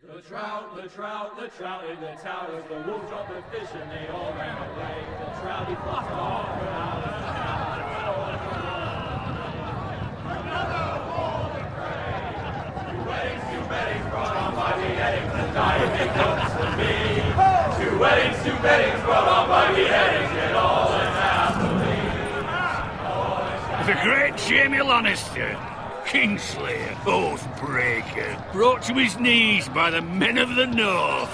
The trout in the towers, the wolves dropped the fish and they all ran away. The trout he flopped off without a Two weddings brought on by beheadings, and dying make notes for me. Two weddings brought on by beheadings, yet all unhappily. The great Jamie Lannister, Kingslayer, Oathbreaker, brought to his knees by the men of the North.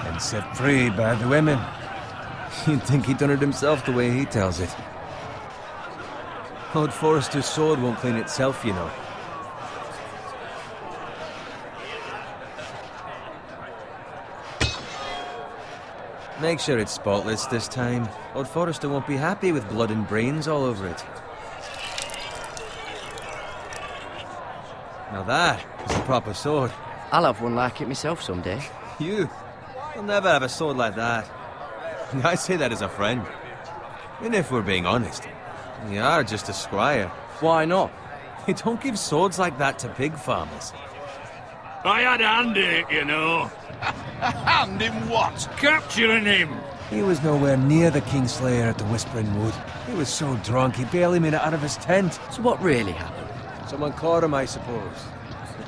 And set free by the women. You'd think he'd done it himself the way he tells it. Lord Forrester's sword won't clean itself, you know. Make sure it's spotless this time. Lord Forrester won't be happy with blood and brains all over it. Now that is a proper sword. I'll have one like it myself someday. You? You'll never have a sword like that. I say that as a friend. And if we're being honest, you are just a squire. Why not? You don't give swords like that to pig farmers. I had a hand in it, you know. Hand in what? Capturing him. He was nowhere near the Kingslayer at the Whispering Wood. He was so drunk he barely made it out of his tent. So what really happened? Someone caught him, I suppose.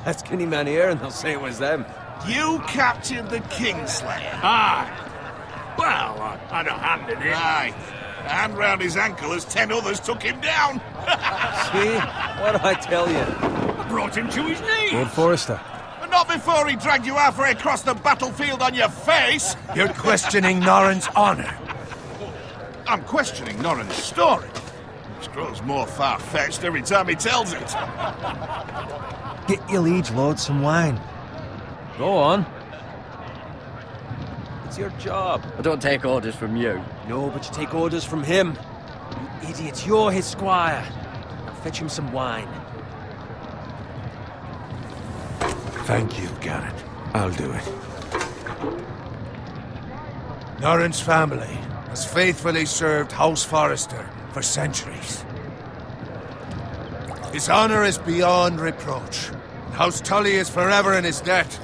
Ask any man here and they'll say it was them. You captured the Kingslayer? Aye. Well, I had a hand in it. Aye. A hand round his ankle as 10 others took him down. See? What do I tell you? I brought him to his knees. Lord Forrester. But not before he dragged you halfway across the battlefield on your face. You're questioning Norrin's honor. I'm questioning Norrin's story. Which grows more far-fetched every time he tells it. Get your liege lord some wine. Go on. It's your job. I don't take orders from you. No, but you take orders from him. You idiot, you're his squire. Now fetch him some wine. Thank you, Garrett. I'll do it. Norrin's family has faithfully served House Forrester for centuries. His honor is beyond reproach. House Tully is forever in his debt.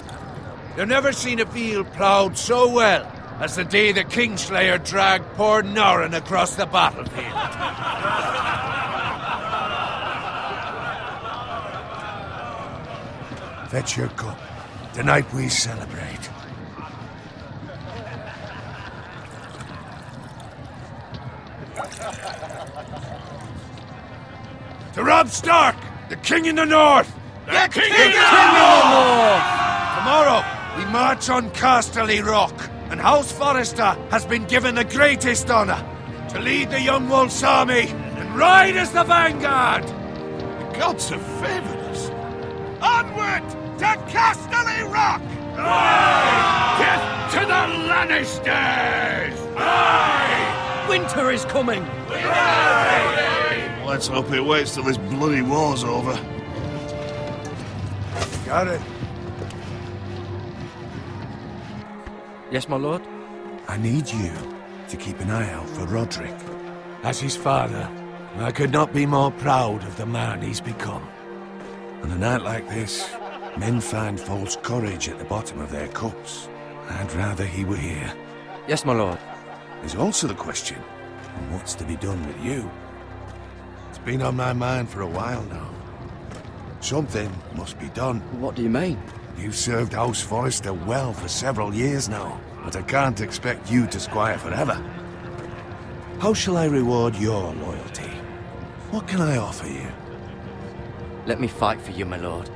You've never seen a field ploughed so well as the day the Kingslayer dragged poor Norrin across the battlefield. Fetch your cup. Tonight we celebrate. To Robb Stark, the King in the North! The King in the North! Tomorrow, we march on Casterly Rock, and House Forrester has been given the greatest honor to lead the Young Wolf's army and ride as the vanguard! The gods have favored us. Onward to Casterly Rock! Aye! Death to the Lannisters! Aye! Winter is coming! Let's hope it waits till this bloody war's over. Got it. Yes, my lord? I need you to keep an eye out for Roderick. As his father, I could not be more proud of the man he's become. On a night like this, men find false courage at the bottom of their cups. I'd rather he were here. Yes, my lord. There's also the question of what's to be done with you. It's been on my mind for a while now. Something must be done. What do you mean? You've served House Forrester well for several years now, but I can't expect you to squire forever. How shall I reward your loyalty? What can I offer you? Let me fight for you, my lord.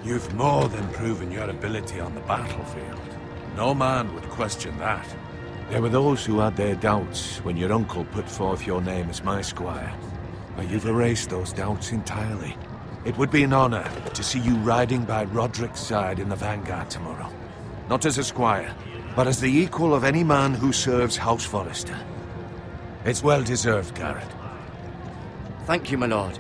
You've more than proven your ability on the battlefield. No man would question that. There were those who had their doubts when your uncle put forth your name as my squire. But you've erased those doubts entirely. It would be an honor to see you riding by Roderick's side in the vanguard tomorrow. Not as a squire, but as the equal of any man who serves House Forrester. It's well deserved, Garrett. Thank you, my lord.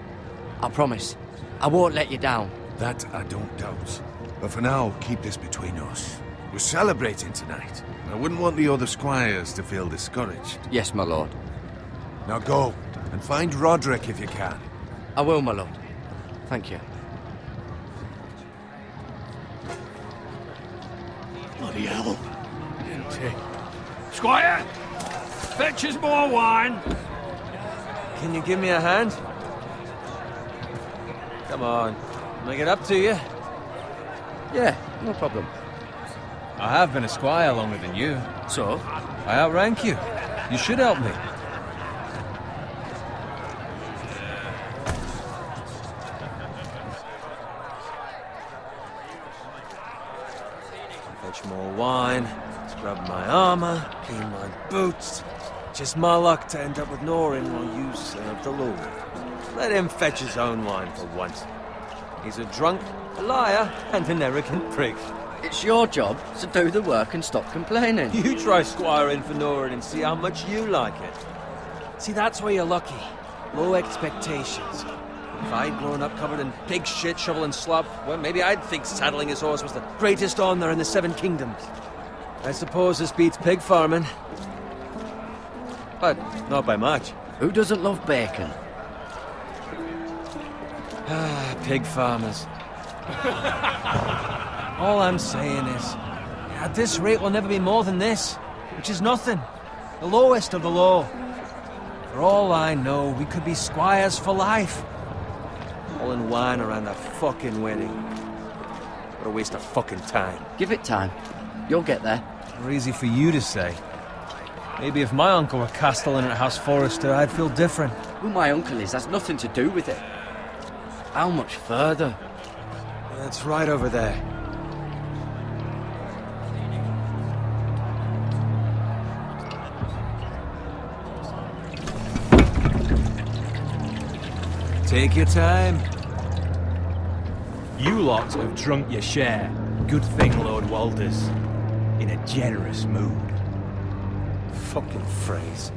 I promise. I won't let you down. That I don't doubt. But for now, keep this between us. We're celebrating tonight. I wouldn't want the other squires to feel discouraged. Yes, my lord. Now go, and find Roderick if you can. I will, my lord. Thank you. Bloody hell. Squire, fetch us more wine. Can you give me a hand? Come on. Make it up to you. Yeah, no problem. I have been a squire longer than you. So? I outrank you. You should help me. Fetch more wine, scrub my armor, clean my boots. Just my luck to end up with Norin while you serve the Lord. Let him fetch his own wine for once. He's a drunk, a liar, and an arrogant prick. It's your job to do the work and stop complaining. You try squiring for Norin and see how much you like it. See, that's where you're lucky. Low expectations. If I'd grown up covered in pig shit, shoveling slop, well, maybe I'd think saddling his horse was the greatest honor in the Seven Kingdoms. I suppose this beats pig farming. But not by much. Who doesn't love bacon? Ah, pig farmers. All I'm saying is, at this rate we'll never be more than this, which is nothing. The lowest of the low. For all I know, we could be squires for life. All in wine around a fucking wedding. What a waste of fucking time. Give it time. You'll get there. More easy for you to say. Maybe if my uncle were castellan at House Forrester, I'd feel different. Who my uncle is has nothing to do with it. How much further? That's right over there. Take your time. You lot have drunk your share. Good thing, Lord Walters. In a generous mood. Fucking phrase.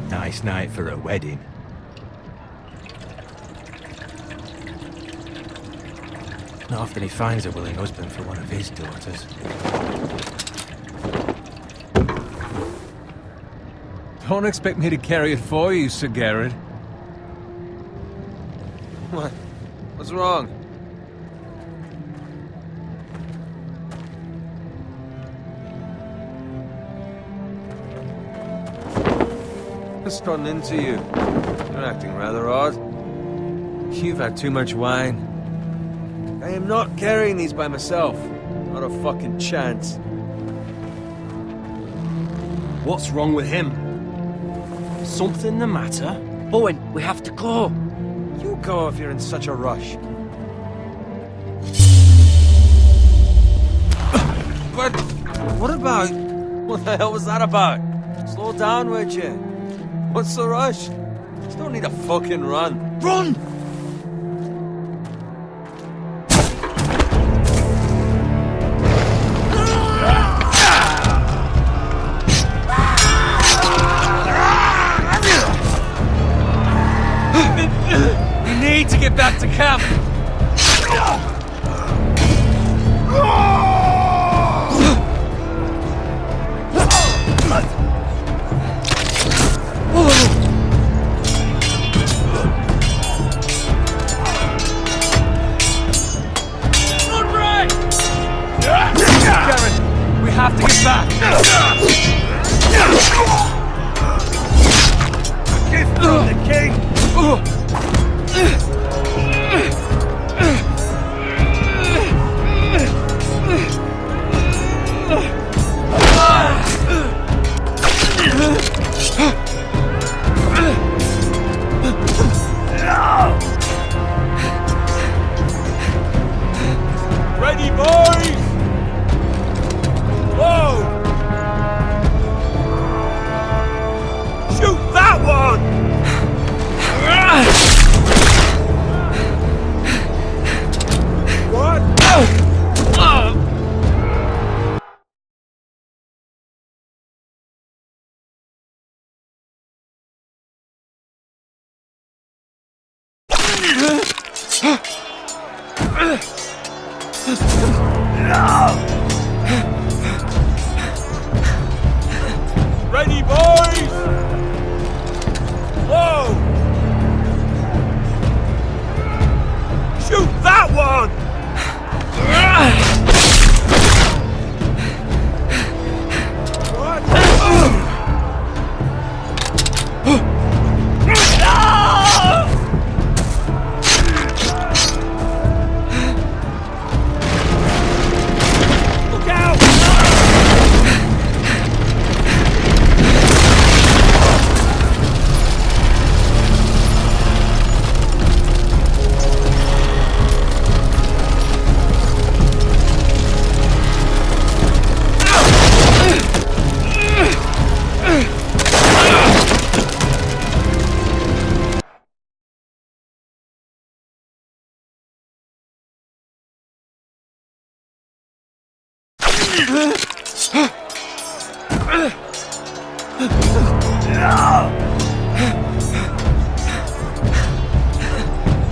Nice night for a wedding. Not often he finds a willing husband for one of his daughters. Don't expect me to carry it for you, Sir Garrett. What? What's wrong? What's gotten into you? You're acting rather odd. You've had too much wine. I am not carrying these by myself. Not a fucking chance. What's wrong with him? Something the matter? Bowen, we have to go. You go if you're in such a rush. But what about... What the hell was that about? Slow down, would you? What's the rush? Just don't need a fucking run. Run! You need to get back to camp. Garen, we have to get back. Gift from the king! Ready, boys! Whoa! Shoot that one! What? Ready, boys! Whoa! Shoot that one!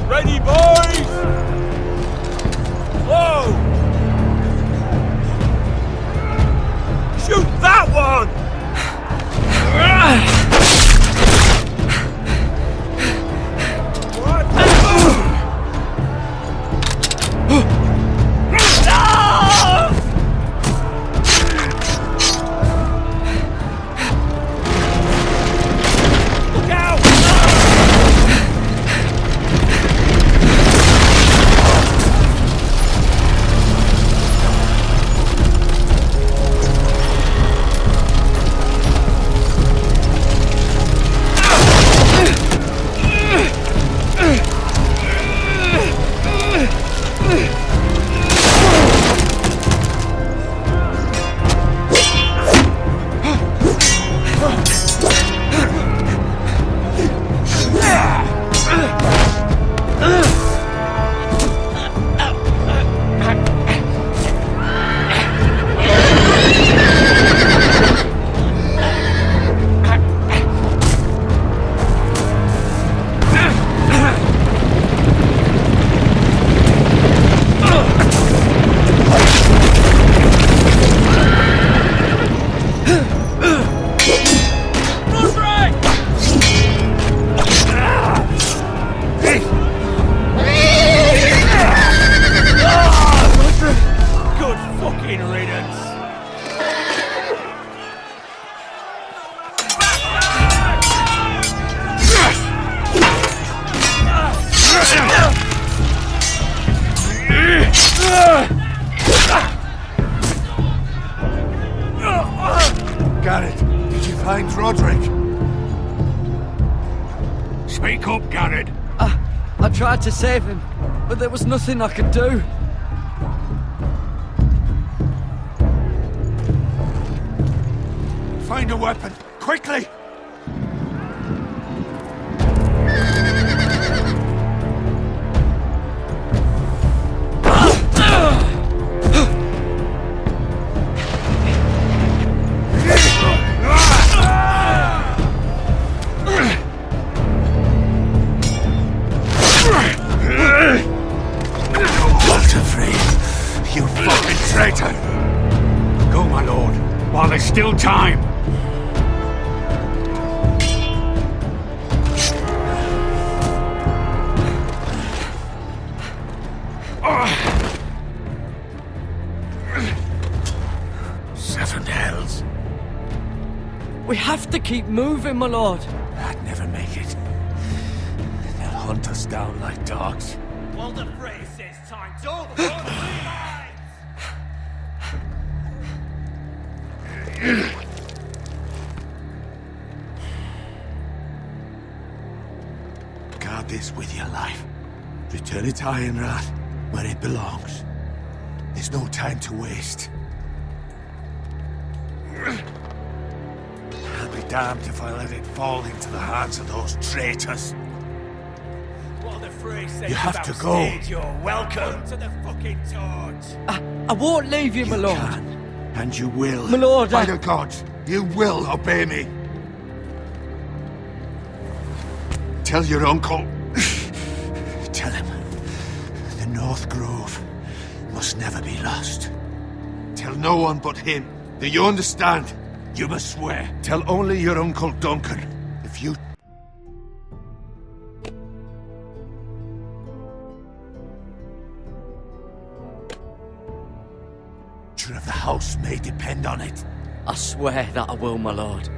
Ready, boys! Whoa! Shoot that one! Look out! Good fucking riddance! Garrett, did you find Roderick? Speak up, Garrett. I tried to save him, but there was nothing I could do. Find a weapon, quickly! Walter Frey, you fucking traitor! Go, my lord, while there's still time. Seven hells. We have to keep moving, my lord. I'd never make it. They'll hunt us down like dogs. Walter Frey says time. Don't run Guard this with your life. Return it to Ironrath, where it belongs. There's no time to waste. I'll be damned if I let it fall into the hands of those traitors. Walter Frey says You have to go. You're welcome to the fucking torch. I won't leave you, my You lord. can, and you will. My lord, By the gods, you will obey me. Tell your uncle. Tell him the North Grove must never be lost. Tell no one but him. Do you understand? You must swear. Tell only your Uncle Duncan. If you... Future of the house may depend on it. I swear that I will, my lord.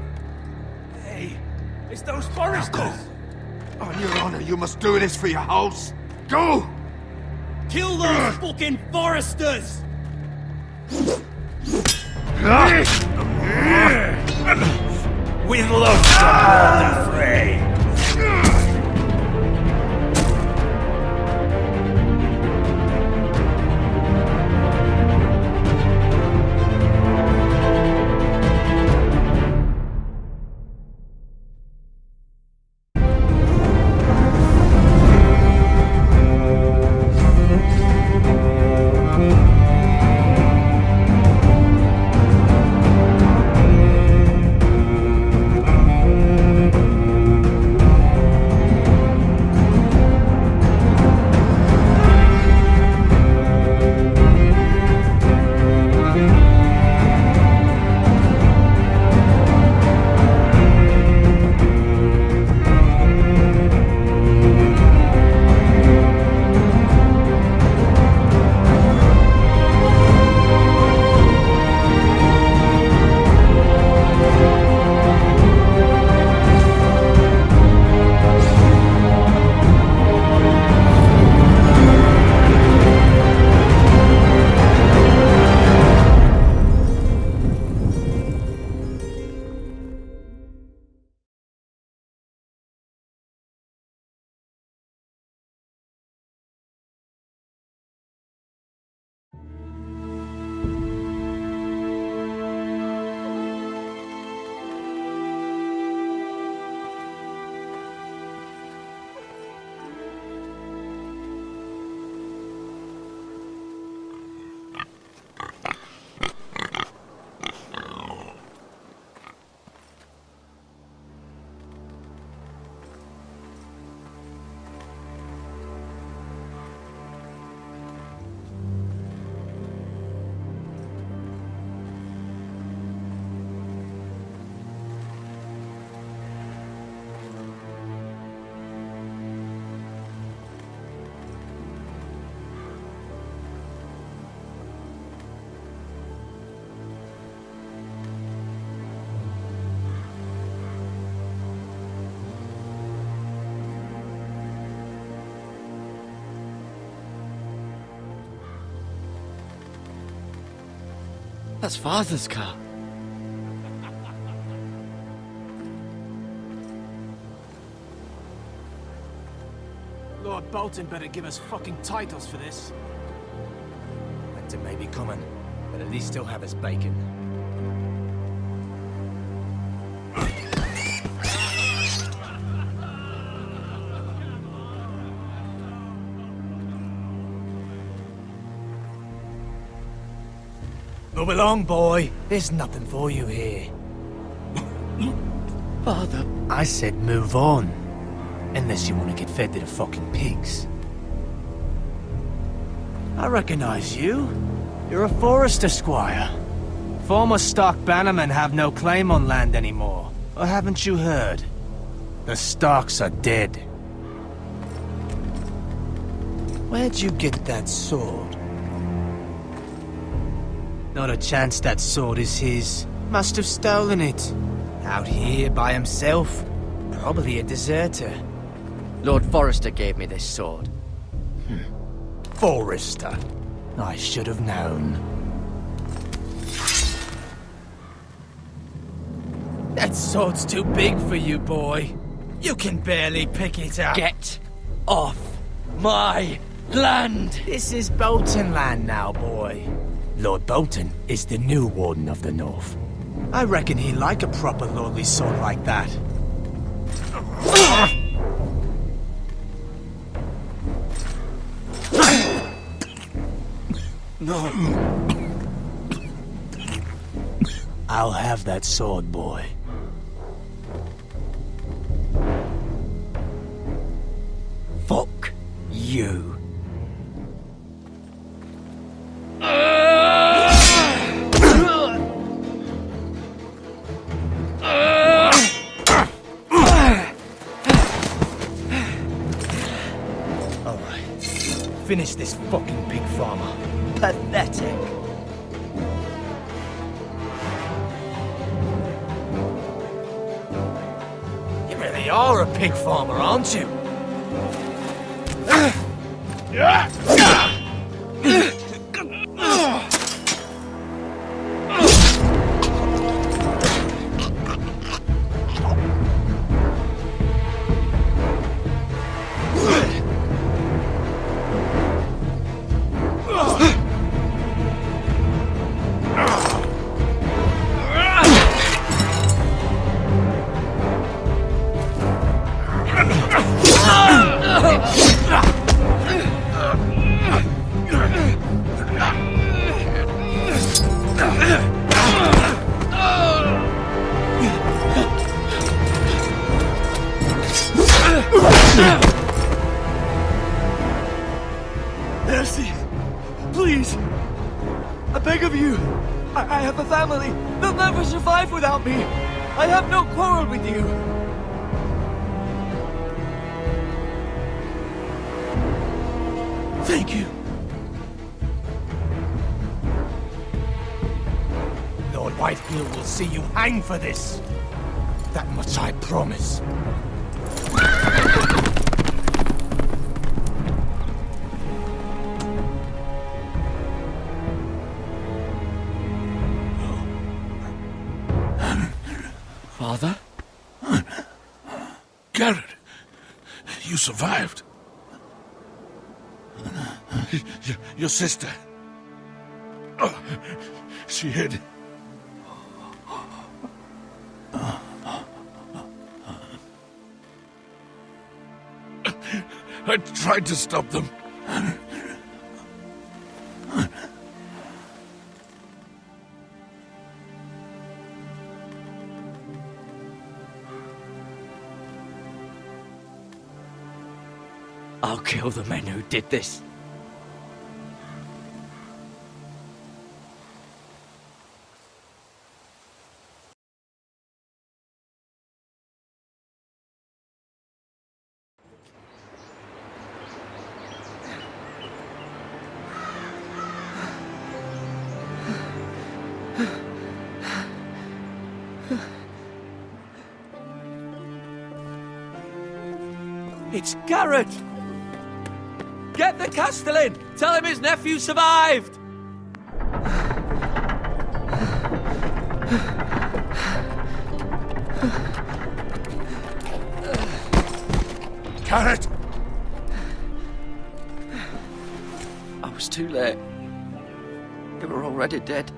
Hey, it's those foresters. Go. On your honor, you must do this for your house. Go! Kill those fucking foresters. With love from Walter Frey. That's Father's car. Lord Bolton better give us fucking titles for this. Winter may be coming, but at least he'll have his bacon. Move along, boy. There's nothing for you here. Father. I said move on. Unless you want to get fed to the fucking pigs. I recognize you. You're a Forrester squire. Former Stark bannermen have no claim on land anymore. Or haven't you heard? The Starks are dead. Where'd you get that sword? Not a chance that sword is his. Must have stolen it. Out here by himself. Probably a deserter. Lord Forrester gave me this sword. Forrester. I should have known. That sword's too big for you, boy. You can barely pick it up. Get off my land! This is Bolton land now, boy. Lord Bolton is the new Warden of the North. I reckon he'd like a proper lordly sword like that. No. I'll have that sword, boy. Fuck you. Alright. Finish this fucking pig farmer. Pathetic. You really are a pig farmer, aren't you? Mercy! Please! I beg of you! I have a family! They'll never survive without me! I have no quarrel with you! Thank you! Lord Whitefield will see you hang for this. That much I promise. Father? Garrett, you survived. Your sister. Oh, she hid. I tried to stop them. I'll kill the men who did this. It's Garrett! Get the Castellan! Tell him his nephew survived! Carrot! I was too late. They were already dead.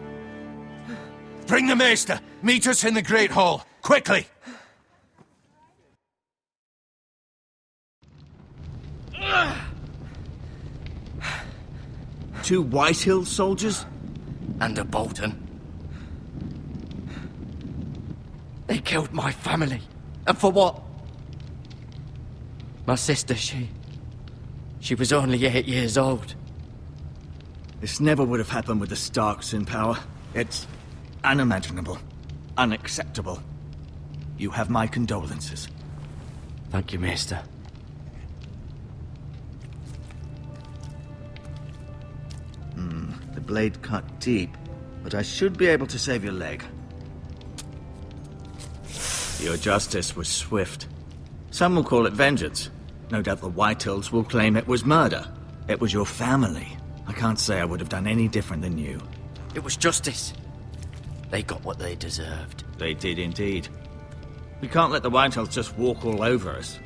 Bring the Maester! Meet us in the Great Hall! Quickly! Two Whitehill soldiers? And a Bolton. They killed my family. And for what? My sister, she was only 8 years old. This never would have happened with the Starks in power. It's unimaginable. Unacceptable. You have my condolences. Thank you, Maester. The blade cut deep, but I should be able to save your leg. Your justice was swift. Some will call it vengeance. No doubt the Whitehills will claim it was murder. It was your family. I can't say I would have done any different than you. It was justice. They got what they deserved. They did indeed. We can't let the Whitehills just walk all over us.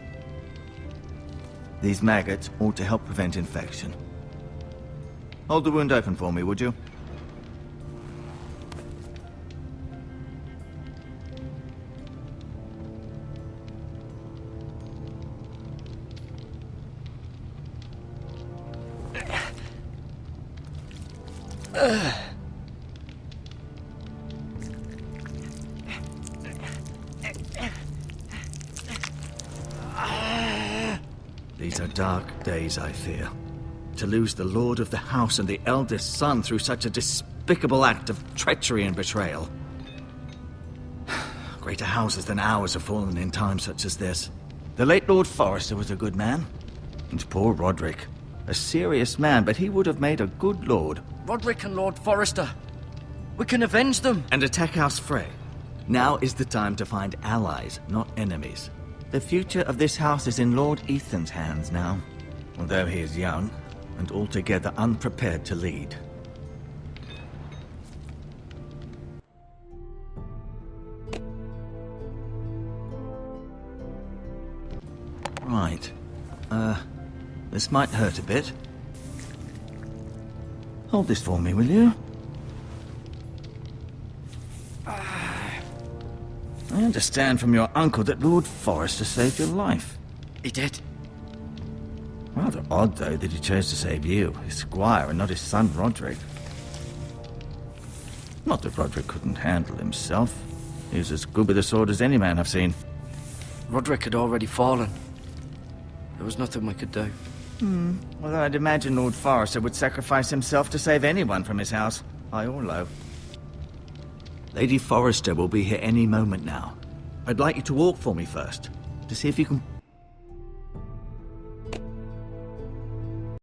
These maggots ought to help prevent infection. Hold the wound open for me, would you? These are dark days, I fear. To lose the lord of the house and the eldest son through such a despicable act of treachery and betrayal. Greater houses than ours have fallen in times such as this. The late Lord Forrester was a good man. And poor Roderick. A serious man, but he would have made a good lord. Roderick and Lord Forrester. We can avenge them. And attack House Frey. Now is the time to find allies, not enemies. The future of this house is in Lord Ethan's hands now. Although he is young, and altogether unprepared to lead. Right. This might hurt a bit. Hold this for me, will you? I understand from your uncle that Lord Forrester saved your life. He did. Rather odd, though, that he chose to save you, his squire, and not his son Roderick. Not that Roderick couldn't handle himself. He was as good with a sword as any man I've seen. Roderick had already fallen. There was nothing we could do. Although I'd imagine Lord Forrester would sacrifice himself to save anyone from his house, high or low. Lady Forrester will be here any moment now. I'd like you to walk for me first, to see if you can